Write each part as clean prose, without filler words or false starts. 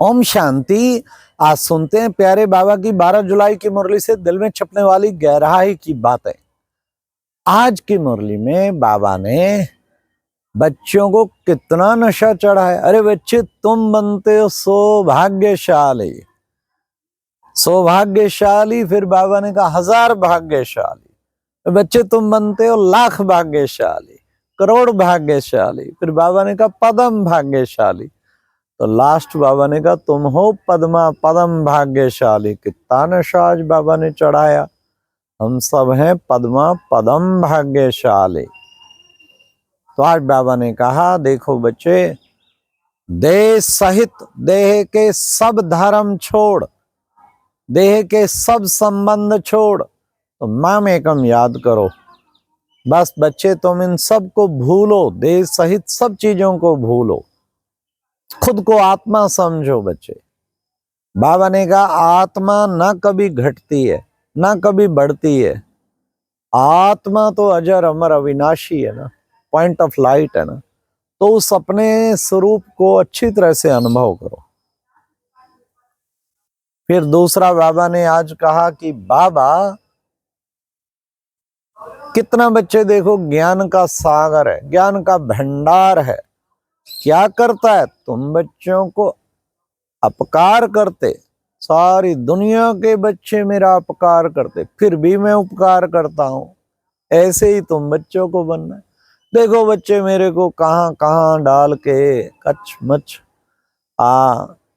ओम शांति। आज सुनते हैं प्यारे बाबा की 12 जुलाई की मुरली से दिल में छपने वाली गहराई की बातें। आज की मुरली में बाबा ने बच्चों को कितना नशा चढ़ा है। अरे बच्चे, तुम बनते हो सौभाग्यशाली। सौभाग्यशाली, फिर बाबा ने कहा 1000 भाग्यशाली। बच्चे, तुम बनते हो लाख भाग्यशाली, करोड़ भाग्यशाली। फिर बाबा ने कहा पदम भाग्यशाली। तो लास्ट बाबा ने कहा तुम हो पद्मा पदम भाग्यशाली। कितना नशा आज बाबा ने चढ़ाया। हम सब हैं पद्मा पदम भाग्यशाली। तो आज बाबा ने कहा देखो बच्चे, देह सहित देह के सब धर्म छोड़, देह के सब संबंध छोड़, तो माम एकम याद करो। बस बच्चे, तुम इन सब को भूलो, देह सहित सब चीजों को भूलो, खुद को आत्मा समझो। बच्चे, बाबा ने कहा आत्मा ना कभी घटती है ना कभी बढ़ती है। आत्मा तो अजर अमर अविनाशी है ना, पॉइंट ऑफ लाइट है ना। तो उस अपने स्वरूप को अच्छी तरह से अनुभव करो। फिर दूसरा बाबा ने आज कहा कि बाबा कितना, बच्चे देखो, ज्ञान का सागर है, ज्ञान का भंडार है। क्या करता है, तुम बच्चों को अपकार करते, सारी दुनिया के बच्चे मेरा अपकार करते, फिर भी मैं उपकार करता हूं। ऐसे ही तुम बच्चों को बनना है। देखो बच्चे, मेरे को कहां कहां डाल के कच मच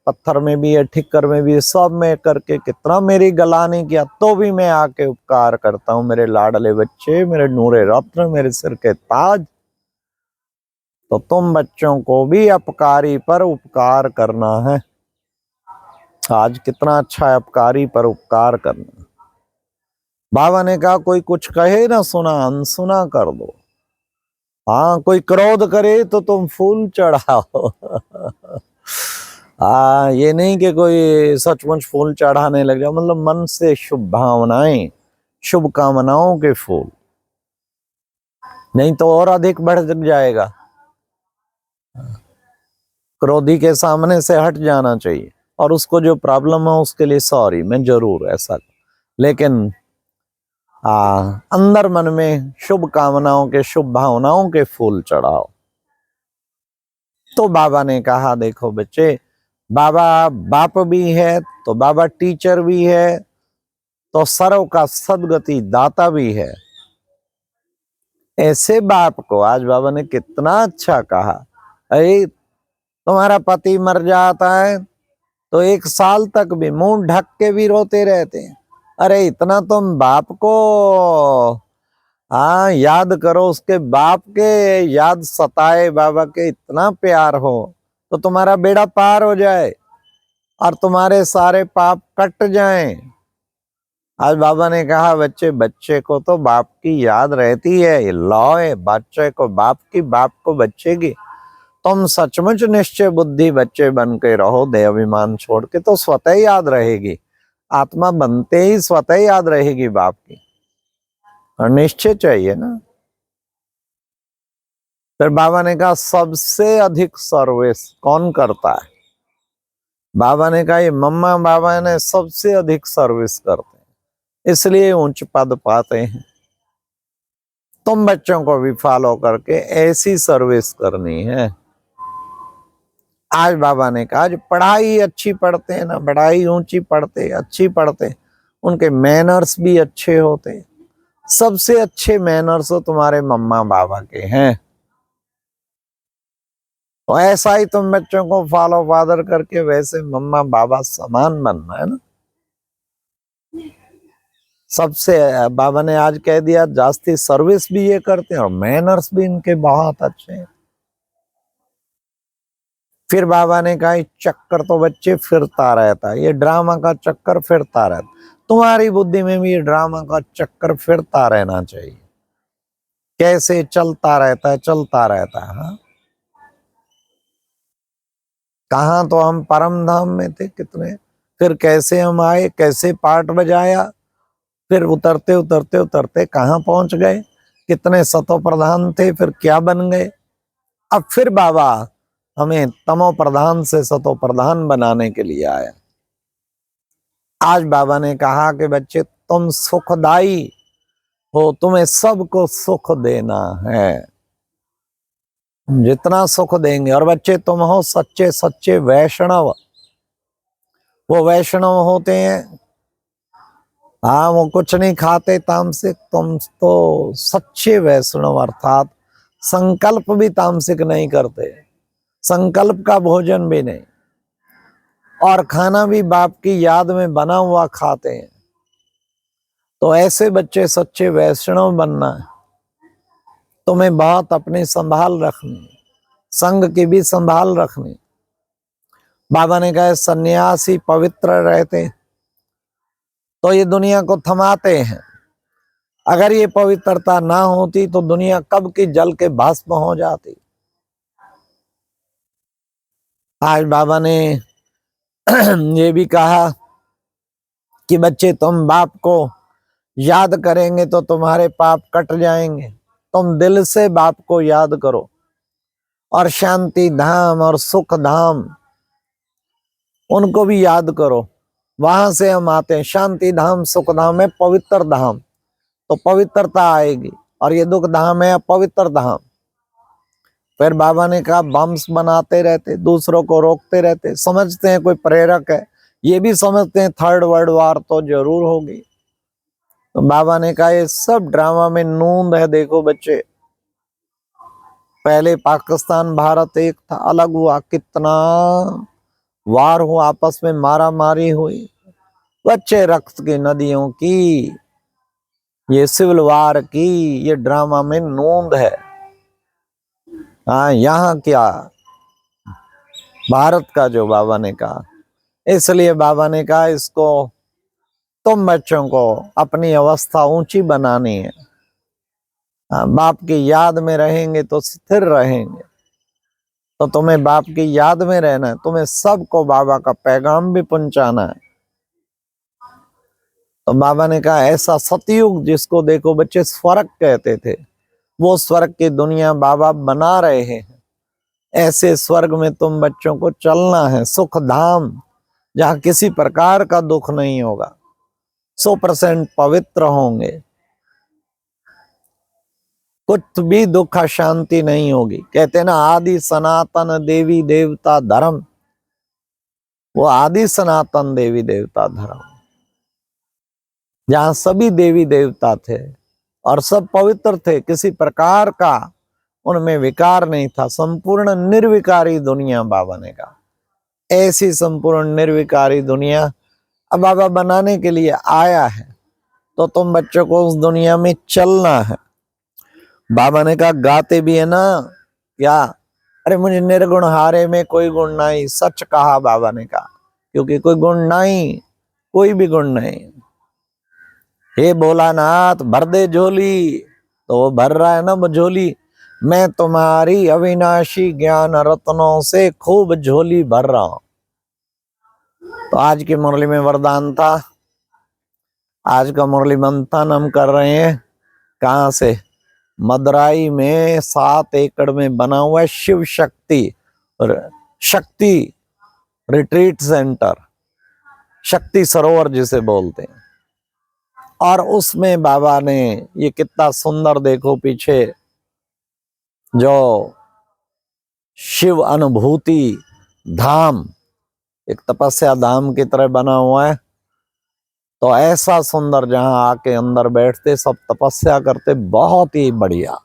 पत्थर में भी है, ठिक्कर में भी है, सब में करके कितना मेरी गलानी किया, तो भी मैं आके उपकार करता हूं। मेरे लाडले बच्चे, मेरे नूरे रत्न, मेरे सिर के ताज। तो तुम बच्चों को भी अपकारी पर उपकार करना है। आज कितना अच्छा है अपकारी पर उपकार करना। बाबा ने कहा कोई कुछ कहे ना सुना, अनसुना कर दो। हाँ, कोई क्रोध करे तो तुम फूल चढ़ाओ। ये नहीं कि कोई सचमुच फूल चढ़ाने लग जाओ, मतलब मन से शुभ भावनाएं, शुभ कामनाओं के फूल, नहीं तो और अधिक बढ़ जाएगा। क्रोधी के सामने से हट जाना चाहिए, और उसको जो प्रॉब्लम है उसके लिए सॉरी, मैं जरूर ऐसा, लेकिन अंदर मन में शुभ कामनाओं के, शुभ भावनाओं के फूल चढ़ाओ। तो बाबा ने कहा देखो बच्चे, बाबा बाप भी है तो बाबा टीचर भी है, तो सर्व का सदगति दाता भी है। ऐसे बाप को आज बाबा ने कितना अच्छा कहा। अरे तुम्हारा पति मर जाता है तो 1 साल तक भी मुंह ढक के भी रोते रहते हैं। अरे इतना तुम बाप को याद करो, उसके बाप के याद सताए, बाबा के इतना प्यार हो तो तुम्हारा बेड़ा पार हो जाए और तुम्हारे सारे पाप कट जाएं। आज बाबा ने कहा बच्चे, बच्चे को तो बाप की याद रहती है, ये लॉ है, बच्चे को बाप की, बाप को बच्चे की। तुम सचमुच निश्चय बुद्धि बच्चे बन के रहो, देह अभिमान छोड़ के, तो स्वतः ही याद रहेगी। आत्मा बनते ही स्वतः ही याद रहेगी बाप की, और निश्चय चाहिए ना। फिर बाबा ने कहा सबसे अधिक सर्विस कौन करता है। बाबा ने कहा ये मम्मा बाबा ने सबसे अधिक सर्विस करते हैं, इसलिए उच्च पद पाते हैं। तुम बच्चों को भी फॉलो करके ऐसी सर्विस करनी है। आज बाबा ने कहा आज पढ़ाई अच्छी पढ़ते हैं ना, पढ़ाई ऊंची पढ़ते, अच्छी पढ़ते, उनके मैनर्स भी अच्छे होते। सबसे अच्छे मैनर्स तो तुम्हारे मम्मा बाबा के हैं। तो ऐसा ही तुम बच्चों को फॉलो फादर करके वैसे मम्मा बाबा समान बनना है ना। सबसे बाबा ने आज कह दिया जास्ती सर्विस भी ये करते हैं और मैनर्स भी इनके बहुत अच्छे हैं। फिर बाबा ने कहा चक्कर तो बच्चे फिरता रहता है, ये ड्रामा का चक्कर फिरता रहता, तुम्हारी बुद्धि में भी ये ड्रामा का चक्कर फिरता रहना चाहिए। कैसे चलता रहता है, चलता रहता है। हाँ, कहाँ तो हम परम धाम में थे कितने, फिर कैसे हम आए, कैसे पाठ बजाया, फिर उतरते उतरते उतरते कहाँ पहुंच गए, कितने सतो प्रधान थे, फिर क्या बन गए। अब फिर बाबा हमें तमो प्रधान से सतो प्रधान बनाने के लिए आया। आज बाबा ने कहा कि बच्चे तुम सुखदाई हो, तुम्हें सबको सुख देना है, जितना सुख देंगे। और बच्चे तुम हो सच्चे सच्चे वैष्णव। वो वैष्णव होते हैं, हाँ, वो कुछ नहीं खाते तामसिक। तुम तो सच्चे वैष्णव, अर्थात संकल्प भी तामसिक नहीं करते, संकल्प का भोजन भी नहीं, और खाना भी बाप की याद में बना हुआ खाते हैं। तो ऐसे बच्चे सच्चे वैष्णव बनना है। तुम्हें बहुत अपनी संभाल रखनी, संग की भी संभाल रखनी। बाबा ने कहा सन्यासी पवित्र रहते तो ये दुनिया को थमाते हैं। अगर ये पवित्रता ना होती तो दुनिया कब की जल के भस्म हो जाती। आज बाबा ने ये भी कहा कि बच्चे तुम बाप को याद करेंगे तो तुम्हारे पाप कट जाएंगे। तुम दिल से बाप को याद करो, और शांति धाम और सुख धाम उनको भी याद करो। वहां से हम आते हैं, शांति धाम सुख धाम है पवित्र धाम, तो पवित्रता आएगी। और ये दुख धाम है अपवित्र धाम। फिर बाबा ने कहा बम्स बनाते रहते, दूसरों को रोकते रहते, समझते हैं कोई प्रेरक है, ये भी समझते हैं थर्ड वर्ल्ड वार तो जरूर होगी। तो बाबा ने कहा ये सब ड्रामा में नूंद है। देखो बच्चे, पहले पाकिस्तान भारत एक था, अलग हुआ, कितना वार हुआ, आपस में मारा मारी हुई, बच्चे रक्त की नदियों की, ये सिविल वार की, ये ड्रामा में नूंद है। हाँ, यहाँ क्या भारत का जो बाबा ने कहा, इसलिए बाबा ने कहा इसको तुम बच्चों को अपनी अवस्था ऊंची बनानी है। बाप की याद में रहेंगे तो स्थिर रहेंगे। तो तुम्हें बाप की याद में रहना है, तुम्हें सबको बाबा का पैगाम भी पहुंचाना है। तो बाबा ने कहा ऐसा सतयुग जिसको देखो बच्चे स्वर्ग कहते थे, वो स्वर्ग की दुनिया बाबा बना रहे हैं। ऐसे स्वर्ग में तुम बच्चों को चलना है, सुख धाम, जहां किसी प्रकार का दुख नहीं होगा, 100% पवित्र होंगे, कुछ भी दुख शांति नहीं होगी। कहते ना आदि सनातन देवी देवता धर्म, वो आदि सनातन देवी देवता धर्म, जहां सभी देवी देवता थे और सब पवित्र थे, किसी प्रकार का उनमें विकार नहीं था, संपूर्ण निर्विकारी दुनिया बाबा ने कहा। ऐसी संपूर्ण निर्विकारी दुनिया अब बाबा बनाने के लिए आया है, तो तुम बच्चों को उस दुनिया में चलना है। बाबा ने कहा गाते भी है ना क्या, अरे मुझे निर्गुण हारे में कोई गुण नहीं, सच कहा बाबा ने कहा, क्योंकि कोई गुण नहीं, कोई भी गुण नहीं। हे भोलानाथ भर दे झोली, तो वो भर रहा है ना वो झोली। मैं तुम्हारी अविनाशी ज्ञान रत्नों से खूब झोली भर रहा हूं। तो आज की मुरली में वरदान था, आज का मुरली मंथन हम कर रहे हैं कहाँ से, मदुराई में 7 एकड़ में बना हुआ है शिव शक्ति रिट्रीट सेंटर, शक्ति सरोवर जिसे बोलते हैं। और उसमें बाबा ने ये कितना सुंदर, देखो पीछे जो शिव अनुभूति धाम, एक तपस्या धाम की तरह बना हुआ है। तो ऐसा सुंदर, जहां आके अंदर बैठते सब तपस्या करते, बहुत ही बढ़िया।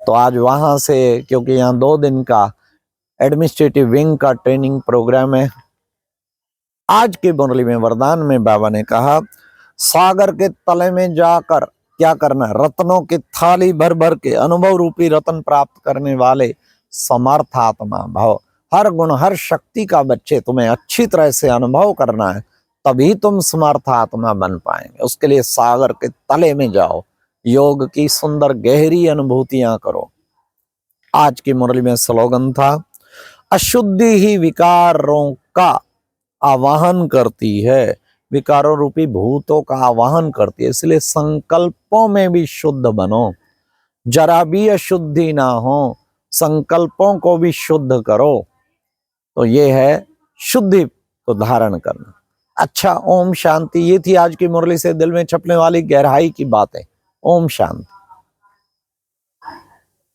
तो आज वहां से, क्योंकि यहाँ 2 दिन का एडमिनिस्ट्रेटिव विंग का ट्रेनिंग प्रोग्राम है, आज की मुरली में वरदान में बाबा ने कहा सागर के तले में जाकर क्या करना है, रत्नों की थाली भर भर के अनुभव रूपी रत्न प्राप्त करने वाले समर्थ आत्मा भाव, हर गुण हर शक्ति का बच्चे तुम्हें अच्छी तरह से अनुभव करना है, तभी तुम समर्थ आत्मा बन पाएंगे। उसके लिए सागर के तले में जाओ, योग की सुंदर गहरी अनुभूतियां करो। आज की मुरली में स्लोगन था अशुद्धि ही विकारों का आवाहन करती है, विकारों रूपी भूतों का आवाहन करती है, इसलिए संकल्पों में भी शुद्ध बनो, जरा भी अशुद्धि ना हो, संकल्पों को भी शुद्ध करो। तो ये है शुद्धि को धारण करना। अच्छा, ओम शांति। ये थी आज की मुरली से दिल में छपने वाली गहराई की बातें। ओम शांति।